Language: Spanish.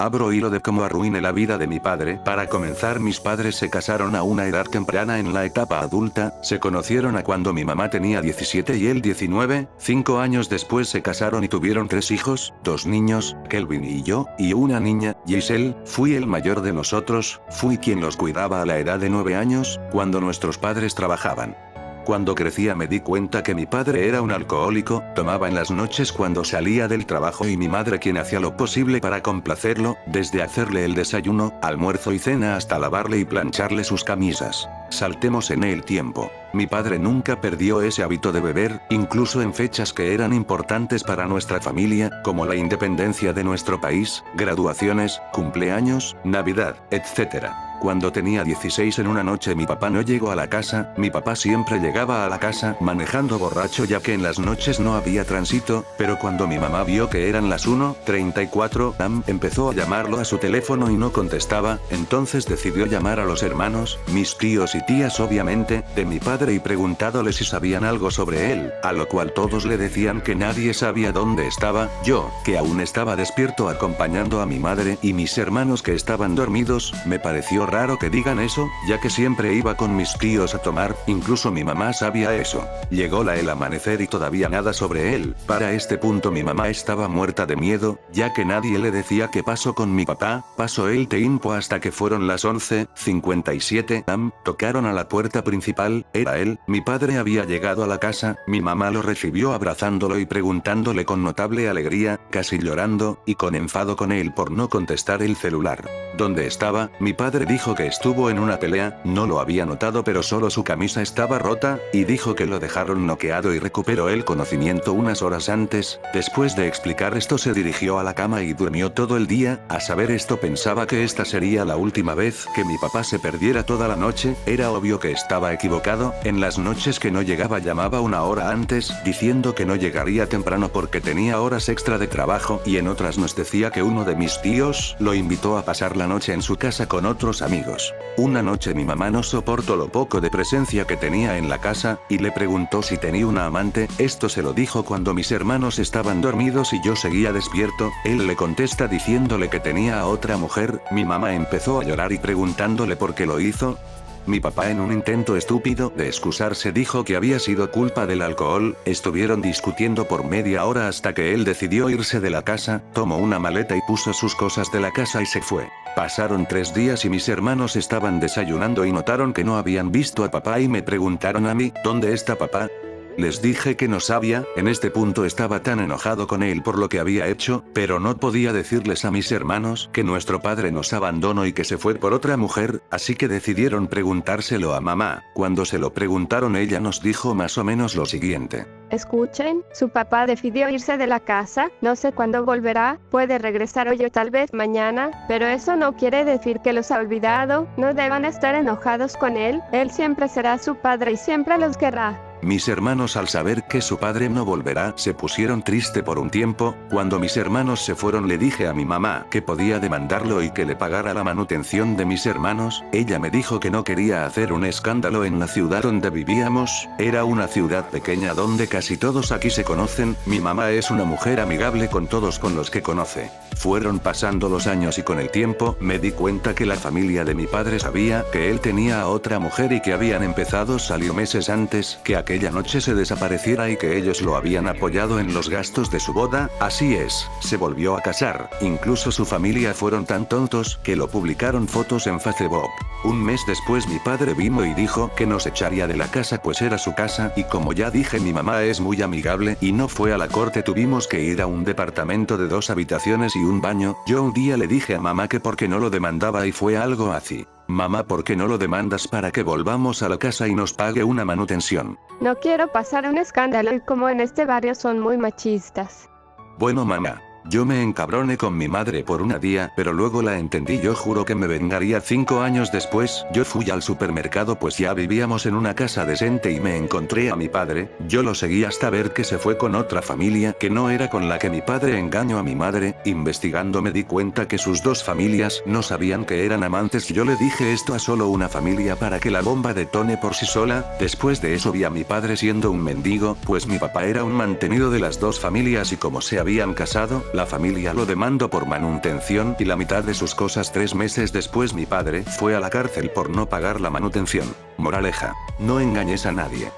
Abro hilo de cómo arruiné la vida de mi padre. Para comenzar, mis padres se casaron a una edad temprana en la etapa adulta, se conocieron a cuando mi mamá tenía 17 y él 19, 5 años después se casaron y tuvieron 3 hijos, 2 niños, Kelvin y yo, y una niña, Giselle. Fui el mayor de nosotros, fui quien los cuidaba a la edad de 9 años, cuando nuestros padres trabajaban. Cuando crecía me di cuenta que mi padre era un alcohólico, tomaba en las noches cuando salía del trabajo y mi madre quien hacía lo posible para complacerlo, desde hacerle el desayuno, almuerzo y cena hasta lavarle y plancharle sus camisas. Saltemos en el tiempo. Mi padre nunca perdió ese hábito de beber, incluso en fechas que eran importantes para nuestra familia, como la independencia de nuestro país, graduaciones, cumpleaños, Navidad, etc. Cuando tenía 16 en una noche mi papá no llegó a la casa, mi papá siempre llegaba a la casa manejando borracho ya que en las noches no había tránsito, pero cuando mi mamá vio que eran las 1:34 am, empezó a llamarlo a su teléfono y no contestaba, entonces decidió llamar a los hermanos, mis tíos y tías obviamente, de mi padre y preguntándole si sabían algo sobre él, a lo cual todos le decían que nadie sabía dónde estaba, yo, que aún estaba despierto acompañando a mi madre y mis hermanos que estaban dormidos, me pareció raro que digan eso, ya que siempre iba con mis tíos a tomar, incluso mi mamá sabía eso. Llegó el amanecer y todavía nada sobre él, para este punto mi mamá estaba muerta de miedo, ya que nadie le decía qué pasó con mi papá, pasó el tiempo hasta que fueron las 11:57 am, tocaron a la puerta principal, era él, mi padre había llegado a la casa, mi mamá lo recibió abrazándolo y preguntándole con notable alegría, casi llorando, y con enfado con él por no contestar el celular. ¿Dónde estaba? Mi padre dijo que estuvo en una pelea, no lo había notado pero solo su camisa estaba rota, y dijo que lo dejaron noqueado y recuperó el conocimiento unas horas antes. Después de explicar esto se dirigió a la cama y durmió todo el día, a saber esto pensaba que esta sería la última vez que mi papá se perdiera toda la noche, era obvio que estaba equivocado, en las noches que no llegaba llamaba una hora antes, diciendo que no llegaría temprano porque tenía horas extra de trabajo y en otras nos decía que uno de mis tíos lo invitó a pasar la noche en su casa con otros amigos. Una noche mi mamá no soportó lo poco de presencia que tenía en la casa, y le preguntó si tenía una amante, esto se lo dijo cuando mis hermanos estaban dormidos y yo seguía despierto, él le contesta diciéndole que tenía a otra mujer, mi mamá empezó a llorar y preguntándole por qué lo hizo. Mi papá en un intento estúpido de excusarse dijo que había sido culpa del alcohol, estuvieron discutiendo por media hora hasta que él decidió irse de la casa, tomó una maleta y puso sus cosas de la casa y se fue. Pasaron 3 días y mis hermanos estaban desayunando y notaron que no habían visto a papá y me preguntaron a mí, ¿dónde está papá? Les dije que no sabía, en este punto estaba tan enojado con él por lo que había hecho, pero no podía decirles a mis hermanos que nuestro padre nos abandonó y que se fue por otra mujer, así que decidieron preguntárselo a mamá. Cuando se lo preguntaron ella nos dijo más o menos lo siguiente. Escuchen, su papá decidió irse de la casa, no sé cuándo volverá, puede regresar hoy o tal vez mañana, pero eso no quiere decir que los ha olvidado, no deban estar enojados con él siempre será su padre y siempre los querrá. Mis hermanos al saber que su padre no volverá se pusieron triste por un tiempo, cuando mis hermanos se fueron le dije a mi mamá que podía demandarlo y que le pagara la manutención de mis hermanos, ella me dijo que no quería hacer un escándalo en la ciudad donde vivíamos, era una ciudad pequeña donde casi todos aquí se conocen, mi mamá es una mujer amigable con todos con los que conoce. Fueron pasando los años y con el tiempo me di cuenta que la familia de mi padre sabía que él tenía a otra mujer y que habían empezado salir meses antes que aquella noche se desapareciera y que ellos lo habían apoyado en los gastos de su boda, así es, se volvió a casar, incluso su familia fueron tan tontos que lo publicaron fotos en Facebook. Un mes después mi padre vino y dijo que nos echaría de la casa pues era su casa y como ya dije mi mamá es muy amigable y no fue a la corte tuvimos que ir a un departamento de 2 habitaciones y un baño, yo un día le dije a mamá que por qué no lo demandaba y fue algo así. Mamá, ¿por qué no lo demandas para que volvamos a la casa y nos pague una manutención? No quiero pasar un escándalo y como en este barrio son muy machistas. Bueno mamá. Yo me encabroné con mi madre por un día, pero luego la entendí. Yo juro que me vengaría. 5 años después, yo fui al supermercado pues ya vivíamos en una casa decente y me encontré a mi padre. Yo lo seguí hasta ver que se fue con otra familia que no era con la que mi padre engañó a mi madre. Investigando me di cuenta que sus 2 familias no sabían que eran amantes. Yo le dije esto a solo una familia para que la bomba detone por sí sola. Después de eso vi a mi padre siendo un mendigo, pues mi papá era un mantenido de las 2 familias y como se habían casado, La familia lo demandó por manutención y la mitad de sus cosas. 3 meses después mi padre fue a la cárcel por no pagar la manutención. Moraleja: no engañes a nadie.